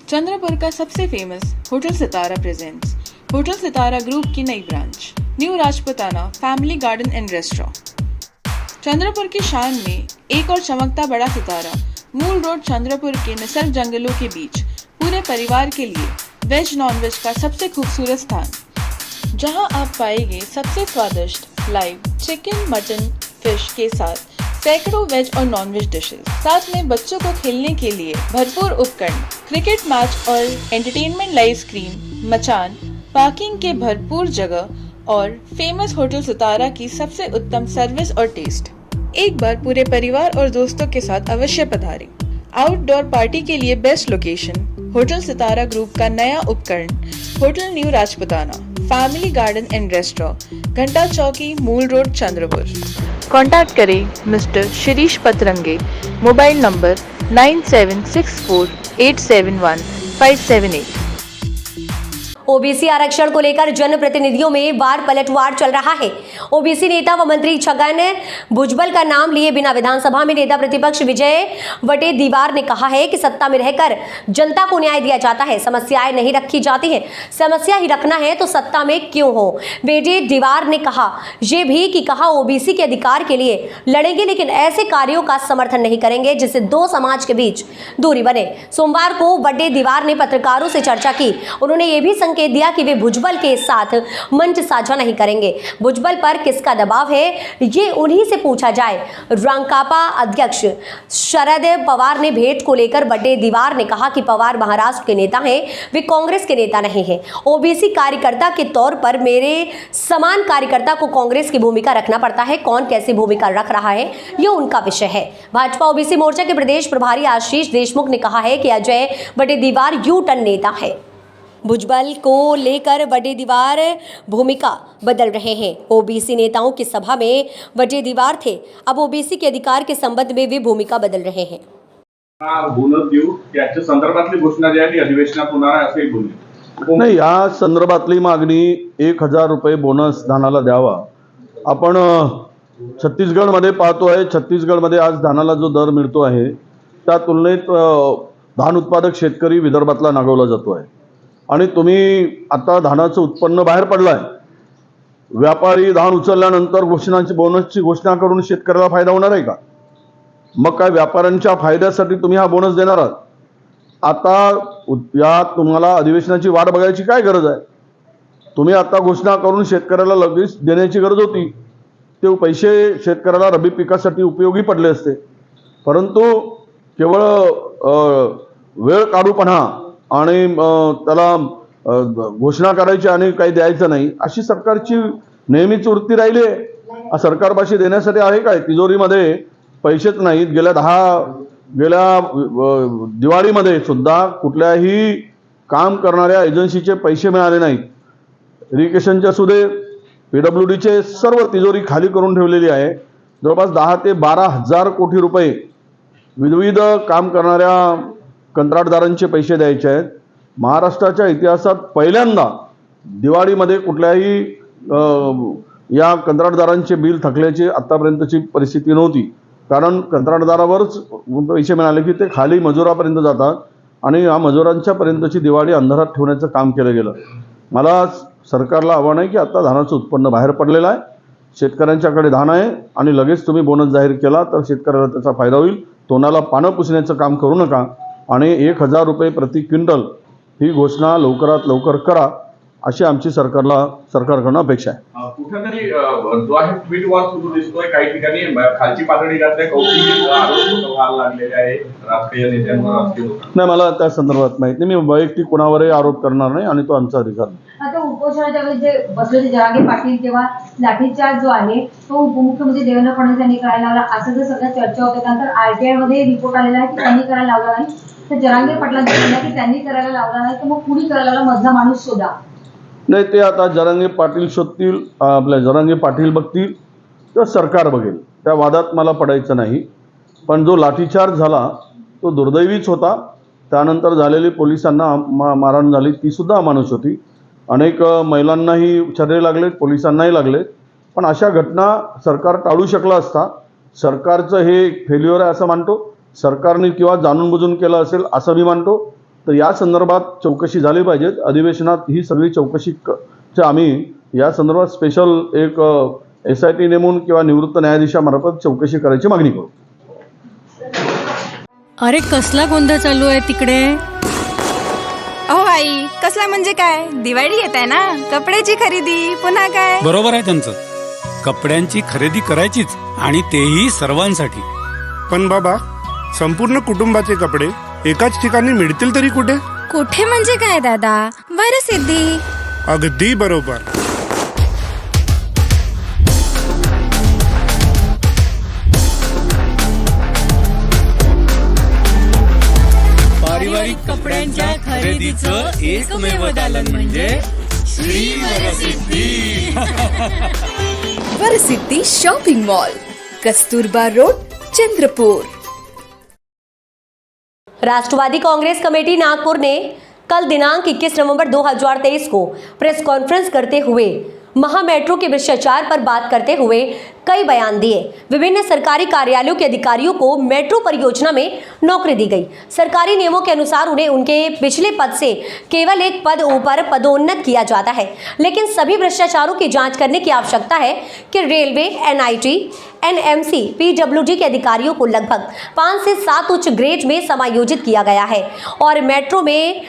चंद्रपुर का सबसे famous hotel सितारा presents hotel Sitara group की नई branch new Rajputana family garden and restaurant. Chandrapur की शान में एक और चमकता बड़ा सितारा मूल रोड चंद्रपुर के निसर्ग जंगलों के बीच पूरे परिवार के लिए वेज नॉन वेज का सबसे खूबसूरत स्थान, जहां आप पाएंगे सबसे स्वादिष्ट लाइव चिकन मटन फिश के साथ सैकड़ों वेज और नॉन वेज डिशेस, साथ में बच्चों को खेलने के लिए भरपूर उपकरण, क्रिकेट मैच और एंटरटेनमेंट लाइव स्क्रीन, मचान, पार्किंग के भरपूर जगह और फेमस होटल सितारा की सबसे उत्तम सर्विस और टेस्ट। एक बार पूरे परिवार और दोस्तों के साथ अवश्य पधारें। आउटडोर पार्टी के लिए best location hotel Sitara group का नया उपकरण hotel new Rajputana family garden and restaurant, Ghanta Chowki, Mul road, Chandrapur. Contact करें mister Shirish Patrange, mobile number 9764871578। OBC आरक्षण को लेकर जनप्रतिनिधियों में वार पलटवार चल रहा है। ओबीसी नेता व मंत्री छगन भुजबल का नाम लिए बिना विधानसभा में नेता प्रतिपक्ष विजय वटेदीवार ने कहा है कि सत्ता में रहकर जनता को न्याय दिया जाता है, समस्याएं नहीं रखी जाती हैं। समस्या ही रखना है तो सत्ता में क्यों हो। वटेदीवार ने कहा ये भी कि ओबीसी के अधिकार के लिए लड़ेंगे, लेकिन ऐसे कार्यों का समर्थन नहीं करेंगे जिससे दो समाज के बीच दूरी बने। सोमवार को वटेदीवार ने पत्रकारों से चर्चा की। उन्होंने ये भी संकेत दिया कि वे भुजबल के साथ मंच साझा नहीं करेंगे। भुजबल पर किसका दबाव है ये उन्हीं से पूछा जाए। रांकापा अध्यक्ष शरद पवार ने भेंट को लेकर वटेदीवार ने कहा कि पवार महाराष्ट्र के नेता हैं, वे कांग्रेस के नेता नहीं हैं। ओबीसी कार्यकर्ता के तौर पर मेरे समान कार्यकर्ता को कांग्रेस की भूमिका रखना पड़ता है। कौन कैसी भूमिका रख रहा है ये उनका विषय है। भाजपा ओबीसी मोर्चा के प्रदेश प्रभारी आशीष देशमुख ने कहा है कि अजय वटेदीवार यू टर्न नेता है। भुजबल को लेकर वटेदीवार भूमिका बदल रहे हैं। ओबीसी नेताओं की सभा में वटेदीवार थे, अब ओबीसी के अधिकार के संबंध में वे भूमिका बदल रहे हैं। बोनस देऊ याच्या संदर्भातली घोषणा जी आहे ती अधिवेशनात होणार आहे असंही बोलले। नाही, या संदर्भातली मागणी 1000 रुपये बोनस धानाला द्यावा। आपण छत्तीसगडमध्ये पाहतोय, छत्तीसगडमध्ये आज धानाला जो दर मिळतो आहे त्या तुलनेत धान उत्पादक शेतकरी विदर्भातला नागवला जातो आहे आणि तुम्ही आता धानाचं उत्पन्न बाहेर पडलाय। व्यापारी धान उचलल्यानंतर बोनसची घोषणा करून शेतकऱ्याला फायदा होणार आहे का? मग काय व्यापाऱ्यांच्या फायद्यासाठी तुम्ही हा बोनस देणार आहात? आता या तुम्हाला अधिवेशनाची वाट बघायची काय गरज आहे? तुम्ही आता घोषणा करून शेतकऱ्याला लगेच देण्याची गरज होती। ते पैसे शेतकऱ्याला रब्बी पिकासाठी उपयोगी पडले असते, परंतु केवळ वेळ काढूपणा आणि त्याला घोषणा करायची आणि काही द्यायचं नाही अशी सरकारची नेहमीच वृत्ती राहिली आहे। सरकारपाशी देण्यासाठी आहे काय? तिजोरीमध्ये पैसेच नाहीत। गेल्या दिवाळीमध्ये सुद्धा कुठल्याही काम करणाऱ्या एजन्सीचे पैसे मिळाले नाहीत। इरिगेशनच्या सुदे पीडब्ल्यूडीचे सर्व तिजोरी खाली करून ठेवलेली आहे। जवळपास 10 ते 12 हजार कोटी रुपये विविध काम करणाऱ्या कंत्राटदारांचे पैसे द्यायचे आहेत। महाराष्ट्राच्या इतिहासात पहिल्यांदा दिवाळीमध्ये कुठल्याही या कंत्राटदारांचे बिल थकल्याची आतापर्यंतची परिस्थिती नव्हती, कारण कंत्राटदारावरच पैसे मिळाले की ते खाली मजुरापर्यंत जातात आणि या मजुरांच्या पर्यंतची दिवाळी अंधारात ठेवण्याचं काम केलं गेलं। मला सरकारला आव्हान आहे की आता धानाचं उत्पन्न बाहेर पडलेलं आहे, शेतकऱ्यांच्याकडे धान आहे आणि लगेच तुम्ही बोनस जाहीर केला तर शेतकऱ्याला त्याचा फायदा होईल। तोंडाला पानं पुसण्याचं काम करू नका आणि 1000 रुपये प्रति क्विंटल ही घोषणा लवकरात लवकर करा अशी आमची सरकारकडून अपेक्षा आहे। कुठेतरी जो आहे ट्विट वॉर सुरू दिसतोय, काही ठिकाणी खालची पातळी जाते, कौटुंबिक आरोप व्हायला लागलेले आहे राजकीय नेत्यांवर। नाही, मला त्या संदर्भात माहिती नाही। मी वैयक्तिक कोणावरही आरोप करणार नाही आणि तो आमचा अधिकार नाही। आता उपोषणाच्या वेळी जे बसले जरांगे पाटील तेव्हा लाठीचार्ज जो आहे तो उपमुख्यमंत्री देवेंद्र फडणवीस यांनी करायला लावला असं जर सगळ्या चर्चा होते, त्यानंतर आरटीआय मध्ये रिपोर्ट आलेला आहे की त्यांनी करायला लावला नाही, तर जरांगे पाटलांनी सांगितलं की त्यांनी करायला लावला नाही, तर मग कुणी करायला लावला, मधला माणूस शोधा। नाही, ते आता जरांगे पाटील शोधतील, आपल्या जरांगे पाटील बघतील तर सरकार बघेल, त्या वादात मला पडायचं नाही। पण जो लाठीचार्ज झाला तो दुर्दैवीच होता। त्यानंतर झालेली पोलिसांना मारहाण झाली ती सुद्धा अमानुष होती। अनेक महिलांनाही छर्रे लागलेत, पोलिसांनाही लागलेत, पण अशा घटना सरकार टाळू शकला असता। सरकारचं हे फेल्युअर आहे असं मानतो सरकारने, किंवा जाणून बुजून केलं असेल असं मी मानतो। तर या संदर्भात चौकशी झाली पाहिजे. अधिवेशनात ही सगळी चौकशी आम्ही या संदर्भात स्पेशल एक SIT नेमून किंवा निवृत्त न्यायाधीशामार्फत चौकशी करायची मागणी करू. अरे कसला गोंधळ चालू आहे तिकडे? अहो आई, कसला म्हणजे काय? दिवाळी येत आहे ना, कपड्याची खरेदी पुन्हा काय? बरोबर आहे त्यांचं. कपड्यांची खरेदी करायचीच आणि तेही सर्वांसाठी. पण बाबा, संपूर्ण कुटुंबाचे कपडे एकाच ठिकाणी मिळतील तरी कुठे? कुठे म्हणजे काय दादा? वरसिद्धी. अगदी बरोबर. पारिवारिक कपड्यांच्या खरेदीचं एकमेव दालन म्हणजे Shri Varsiddhi. Varsiddhi shopping mall, Kasturba road, Chandrapur. Rashtrawadi Congress committee Nagpur ने कल दिनांक 21 नवंबर 2023 को प्रेस कॉन्फ्रेंस करते हुए महा मेट्रो के भ्रष्टाचार पर बात करते हुए कई बयान दिए। विभिन्न सरकारी कार्यालयों के अधिकारियों को मेट्रो परियोजना में नौकरी दी गई। सरकारी नियमों के अनुसार उन्हें उनके पिछले पद से केवल एक पद ऊपर पदोन्नत किया जाता है, लेकिन सभी भ्रष्टाचारों की जांच करने की आवश्यकता है कि रेलवे, NIT, NMC, PWD के अधिकारियों को लगभग 5 से 7 उच्च ग्रेड में समायोजित किया गया है और मेट्रो में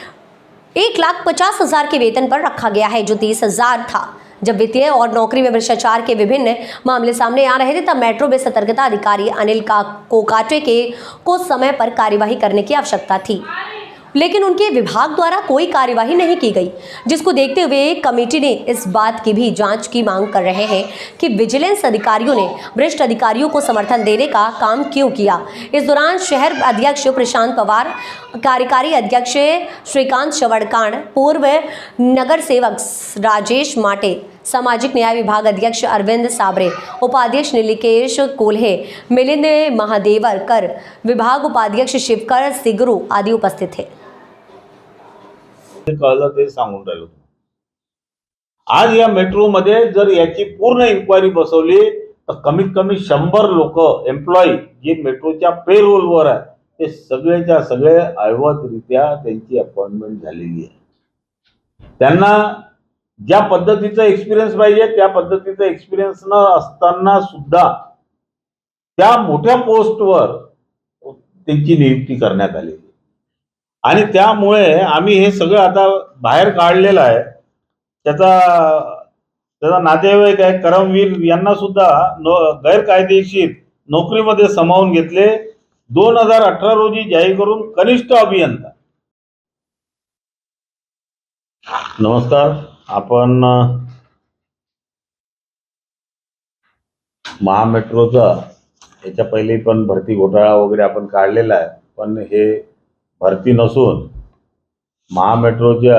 1,50,000 के वेतन पर रखा गया है, जो 30,000 था। जब वित्तीय और नौकरी में भ्रष्टाचार के विभिन्न मामले सामने आ रहे थे, तब मेट्रो में सतर्कता अधिकारी अनिल कोकाटे को समय पर कार्यवाही करने की आवश्यकता थी, लेकिन उनके विभाग द्वारा कोई कार्यवाही नहीं की गई, जिसको देखते हुए कमेटी ने इस बात की भी जांच की मांग कर रहे हैं कि विजिलेंस अधिकारियों ने भ्रष्ट अधिकारियों को समर्थन देने का काम क्यों किया। इस दौरान शहर अध्यक्ष प्रशांत पवार, कार्यकारी अध्यक्ष श्रीकांत शवड़काण, पूर्व नगर सेवक राजेश माटे, सामाजिक न्याय विभाग अध्यक्ष अरविंद साबरे, उपाध्यक्ष नीलिकेश कोल्हे, मिलिंद महादेवरकर, विभाग उपाध्यक्ष शिवकर सिगरू आदि उपस्थित थे। कळलं ते सांगून राहिलो. आज या मेट्रोमध्ये जर याची पूर्ण इन्क्वायरी बसवली तर कमीत कमी 100 लोक एम्प्लॉई जे मेट्रोच्या पे रोलवर आहे ते सगळेच्या सगळे अवैधरित्या त्यांची अपॉइंटमेंट झालेली आहे. त्यांना ज्या पद्धतीचा एक्सपिरियन्स पाहिजे त्या पद्धतीचा एक्सपिरियन्स न असताना सुद्धा त्या मोठ्या पोस्टवर त्यांची नियुक्ती करण्यात आलेली आणि त्यामुळे आम्ही हे सगळं आता बाहेर काढलेलं आहे. त्याचा नातेवाईक आहे करमवीर यांना सुद्धा गैरकायदेशीर नोकरीमध्ये सामावून घेतले. 2018 रोजी जाहीर करून कनिष्ठ अभियंता. नमस्कार. आपण महामेट्रोचा याच्या पहिले पण भरती घोटाळा वगैरे आपण काढलेला आहे, पण हे भरती नसून महामेट्रोच्या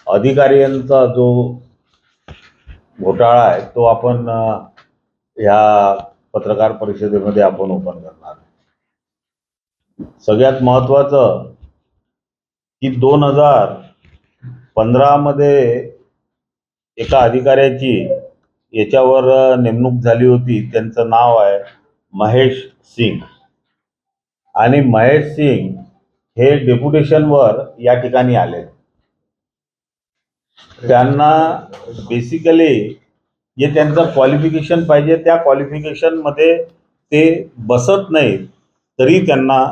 अधिकाऱ्यांचा जो घोटाळा आहे तो आपण ह्या पत्रकार परिषदेमध्ये आपण ओपन करणार. सगळ्यात महत्त्वाचं की 2015 मध्ये एका अधिकाऱ्याची याच्यावर नेमणूक झाली होती. त्यांचं नाव आहे महेश सिंग आणि महेश सिंग हे डेप्युटेशनवर या ठिकाणी आले. त्यांना बेसिकली जे त्यांचं क्वालिफिकेशन पाहिजे त्या क्वालिफिकेशनमध्ये ते बसत नाहीत, तरी त्यांना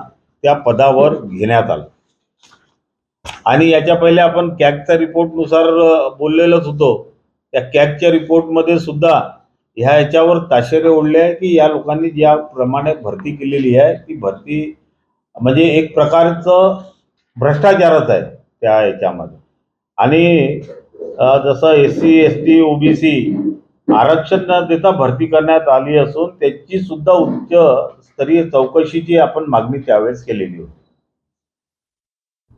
त्या पदावर घेण्यात आलं. आणि याच्या पहिले आपण कॅगच्या रिपोर्टनुसार बोललेलंच होतो. त्या कॅगच्या रिपोर्टमध्ये सुद्धा ह्याच्यावर ताशेरे ओढले आहे की या लोकांनी ज्याप्रमाणे भरती केलेली आहे ती भरती म्हणजे एक प्रकारचं भ्रष्टाचारच आहे त्या याच्यामध्ये. आणि जसं SC, ST, OBC आरक्षण न देता भरती करण्यात आली असून त्याची सुद्धा उच्च स्तरीय चौकशीची आपण मागणी त्यावेळेस केलेली होती.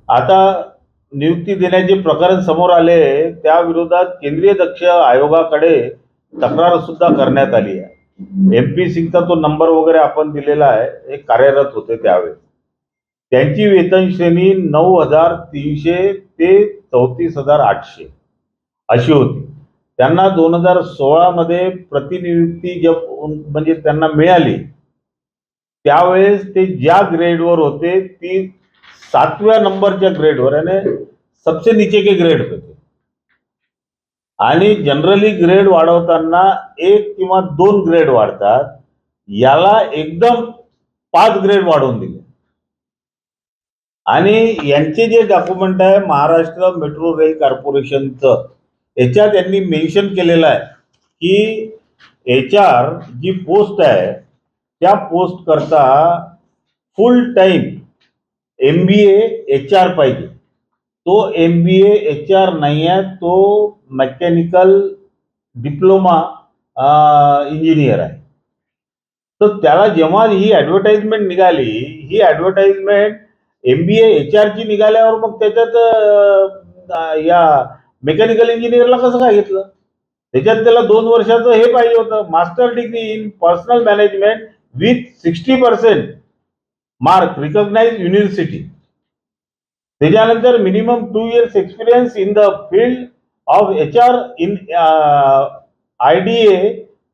आता नियुक्ती देण्याचे प्रकरण समोर आले, त्या विरोधात केंद्रीय दक्ष आयोगाकडे तक्रार सुद्धा करण्यात आली आहे. MP सिंगचा तो नंबर वगैरे आपण दिलेला आहे, हे कार्यरत होते त्यावेळेस. त्यांची वेतन श्रेणी 9,300 ते 34,800 अशी होती. त्यांना 2016 मध्ये प्रतिनियुक्ती म्हणजे त्यांना मिळाली त्यावेळेस ते ज्या ग्रेडवर होते ती 7व्या नंबरच्या ग्रेडवर यानी सबसे नीचे के ग्रेड पे थे. आणि जनरली ग्रेड वाढवताना 1 किंवा 2 ग्रेड वाढतात, याला एकदम 5 ग्रेड वाढवून दिले. आणि यांचे जे डॉक्युमेंट आहे महाराष्ट्र मेट्रो रेल कॉर्पोरेशनचं, याच्यात त्यांनी मेन्शन केलेलं आहे की HR जी पोस्ट आहे त्या पोस्ट करता फुल टाइम MBA HR पाहिजे. तो MBA HR नाही आहे, तो मेकॅनिकल डिप्लोमा इंजिनियर आहे. तर त्याला जेव्हा ही ॲडव्हर्टाइजमेंट निघाली, ही ॲडव्हर्टाइजमेंट MBA HR ची निघाल्यावर मग त्याच्यात या मेकॅनिकल इंजिनियरला कसं काय घेतलं? त्याच्यात त्याला 2 वर्षाचं हे पाहिजे होतं, master degree in personnel management with 60% mark recognise university. त्याच्यानंतर minimum 2 years experience in the field of HR in IDA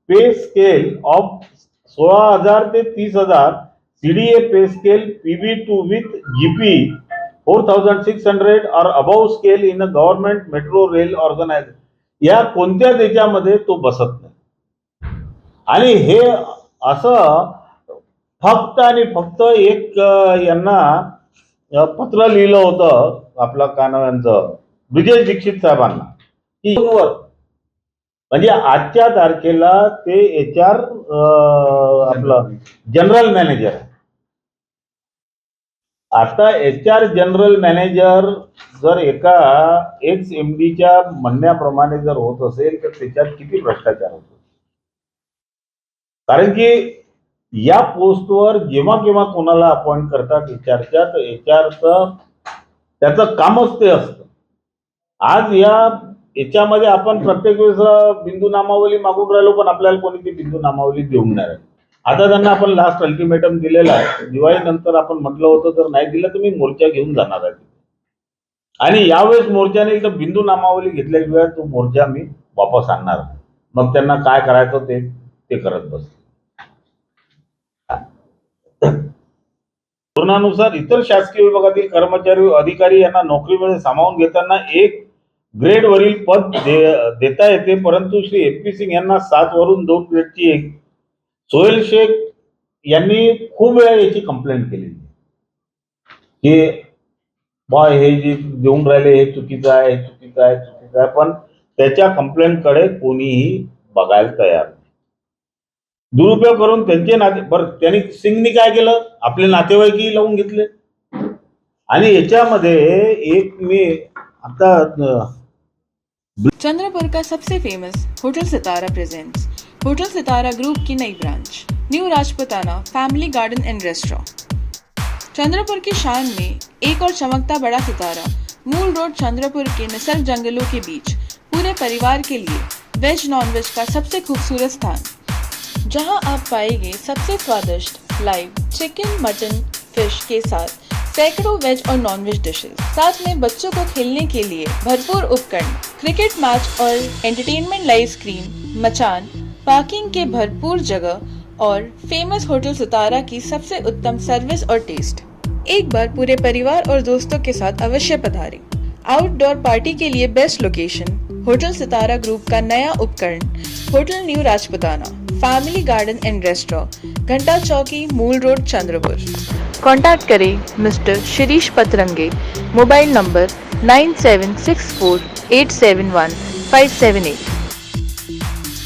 pay scale of 16,000 ते 30,000, CDA pay scale PB2 with GP 4,600 or above scale in a government metro rail organisation. या कोणत्याच याच्यामध्ये तो बसत नाही. आणि हे असं फक्त आणि फक्त एक यांना पत्र लिहिलं होतं, आपलं काय नाव यांचं, ब्रिजेश दीक्षित साहेबांना, की म्हणजे आजच्या तारखेला ते HR आपलं जनरल मॅनेजर आहे. आता HR जनरल मॅनेजर जर एका एक्स MDच्या म्हणण्याप्रमाणे जर होत असेल तर त्याच्यात किती भ्रष्टाचार होतो. कारण की या पोस्टवर जेव्हा केव्हा कोणाला अपॉइंट करतात HRच्या, तर HRचं त्याचं कामच ते असतं. आज याच्यामध्ये आपण प्रत्येक वेळेस बिंदू नामावली मागून राहिलो, पण आपल्याला कोणी ती बिंदू नामावली देऊन नाही राहिली. आता त्यांना आपण लास्ट अल्टिमेटम दिलेला आहे. दिवाळीनंतर आपण म्हटलं होतं जर नाही दिलं तर मी मोर्चा घेऊन जाणार आहे. आणि यावेळेस मोर्चाने इथं बिंदू नामावली घेतल्याशिवाय तो मोर्चा मी वापस आणणार. मग त्यांना काय करायचं ते करत बस. धोरणानुसार इतर शासकीय विभागातील कर्मचारी व अधिकारी यांना नोकरीमध्ये सामावून घेताना 1 ग्रेड वरील पद देता येते, परंतु श्री MP सिंग यांना 7 वरून 2 ग्रेडची 1. सोहेल शेख यांनी खूप वेळा याची कंप्लेंट केली की बा हे जे देऊन राहिले हे चुकीचं आहे, हे चुकीचं आहे, चुकीचं आहे. पण त्याच्या कंप्लेंटकडे कोणीही बघायला तयार नाही. दुरुपयोग करून त्यांचे नाते, बरं त्यांनी सिंगनी काय केलं, आपले नातेवाईकही लावून घेतले. आणि याच्यामध्ये एक मी आता चंद्रपुर का सबसे फेमस होटल सितारा प्रेजेंट्स होटल सितारा ग्रुप की नई branch new Rajputana family garden and restaurant. Chandrapur की शान में एक और चमकता बड़ा सितारा, मूल रोड चंद्रपुर के निसर्ग जंगलों के बीच पूरे परिवार के लिए वेज नॉन वेज का सबसे खूबसूरत स्थान, जहां आप पाएंगे सबसे स्वादिष्ट लाइव चिकन मटन फिश के साथ सैकड़ों वेज और नॉन वेज डिशेस, साथ में बच्चों को खेलने के लिए भरपूर उपकरण, क्रिकेट मैच और एंटरटेनमेंट लाइव स्क्रीन, मचान, पार्किंग के भरपूर जगह और फेमस होटल सितारा की सबसे उत्तम सर्विस और टेस्ट. एक बार पूरे परिवार और दोस्तों के साथ अवश्य पधारें. आउटडोर पार्टी के लिए best location hotel Sitara group का नया उपकरण hotel new Rajputana family garden and restaurant, Ghanta Chowki, Mul road, Chandrapur. Contact करें mister Shirish Patrange. Mobile number 9764871578.